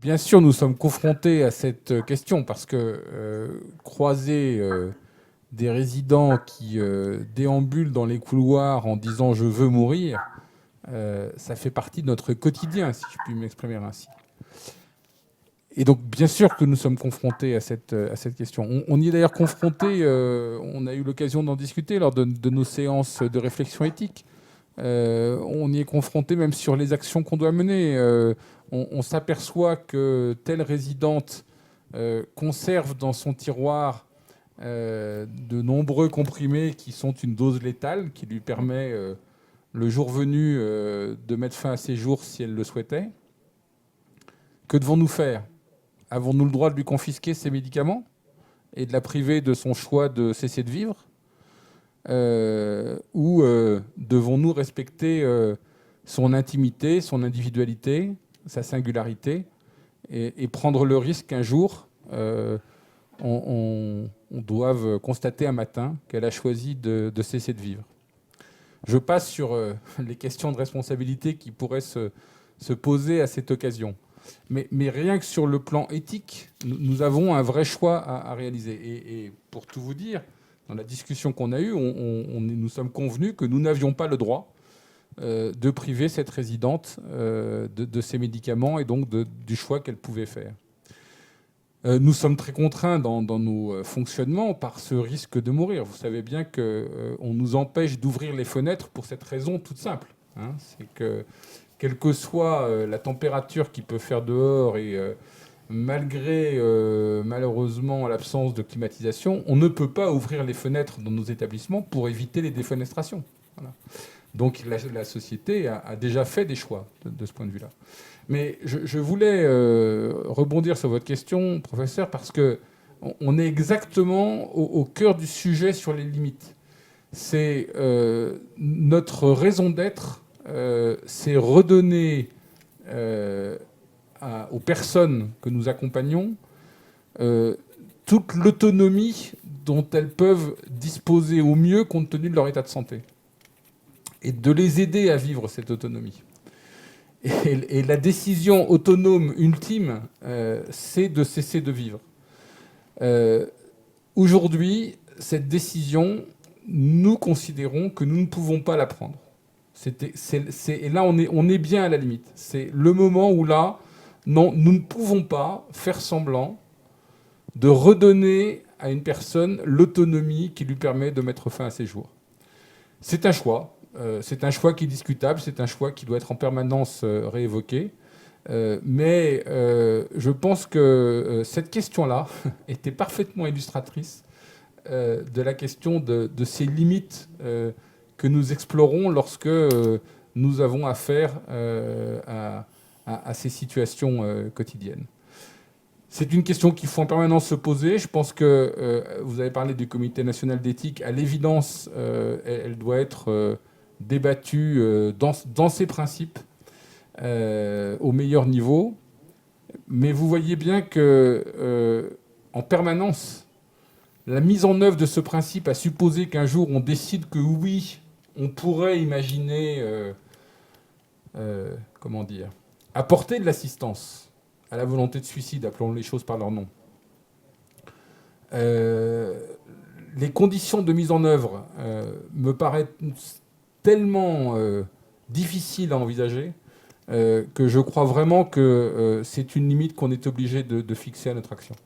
bien sûr, nous sommes confrontés à cette question parce que croiser des résidents qui déambulent dans les couloirs en disant « je veux mourir », ça fait partie de notre quotidien, si je puis m'exprimer ainsi. Et donc, bien sûr que nous sommes confrontés à cette question. On y est d'ailleurs confrontés, on a eu l'occasion d'en discuter lors de nos séances de réflexion éthique. On y est confronté même sur les actions qu'on doit mener. On s'aperçoit que telle résidente conserve dans son tiroir de nombreux comprimés qui sont une dose létale, qui lui permet, le jour venu, de mettre fin à ses jours si elle le souhaitait. Que devons-nous faire ? Avons-nous le droit de lui confisquer ses médicaments et de la priver de son choix de cesser de vivre ? Ou devons-nous respecter son intimité, son individualité, sa singularité, et prendre le risque qu'un jour, on doive constater un matin qu'elle a choisi de cesser de vivre. Je passe sur les questions de responsabilité qui pourraient se poser à cette occasion. Mais rien que sur le plan éthique, nous avons un vrai choix à réaliser. Et pour tout vous dire, dans la discussion qu'on a eue, nous sommes convenus que nous n'avions pas le droit de priver cette résidente de ses médicaments et donc du choix qu'elle pouvait faire. Nous sommes très contraints dans nos fonctionnements par ce risque de mourir. Vous savez bien qu'on nous empêche d'ouvrir les fenêtres pour cette raison toute simple. C'est que, quelle que soit la température qu'il peut faire dehors et malgré malheureusement l'absence de climatisation, on ne peut pas ouvrir les fenêtres dans nos établissements pour éviter les défenestrations. Voilà. Donc la société a déjà fait des choix de ce point de vue-là. Mais je voulais rebondir sur votre question, professeur, parce qu'on est exactement au cœur du sujet sur les limites. C'est notre raison d'être, c'est redonner aux personnes que nous accompagnons toute l'autonomie dont elles peuvent disposer au mieux compte tenu de leur état de santé, et de les aider à vivre cette autonomie. Et la décision autonome ultime, c'est de cesser de vivre. Aujourd'hui, cette décision, nous considérons que nous ne pouvons pas la prendre. Et là, on est bien à la limite. C'est le moment où là, non, nous ne pouvons pas faire semblant de redonner à une personne l'autonomie qui lui permet de mettre fin à ses jours. C'est un choix. C'est un choix qui est discutable, c'est un choix qui doit être en permanence réévoqué. Mais je pense que cette question-là était parfaitement illustratrice de la question de ces limites que nous explorons lorsque nous avons affaire à ces situations quotidiennes. C'est une question qu'il faut en permanence se poser. Je pense que vous avez parlé du Comité national d'éthique. À l'évidence, elle doit être débattue dans ses principes au meilleur niveau. Mais vous voyez bien que en permanence, la mise en œuvre de ce principe a supposé qu'un jour on décide que oui, on pourrait imaginer, comment dire, apporter de l'assistance à la volonté de suicide, appelons les choses par leur nom. Les conditions de mise en œuvre me paraissent tellement difficiles à envisager que je crois vraiment que c'est une limite qu'on est obligé de fixer à notre action.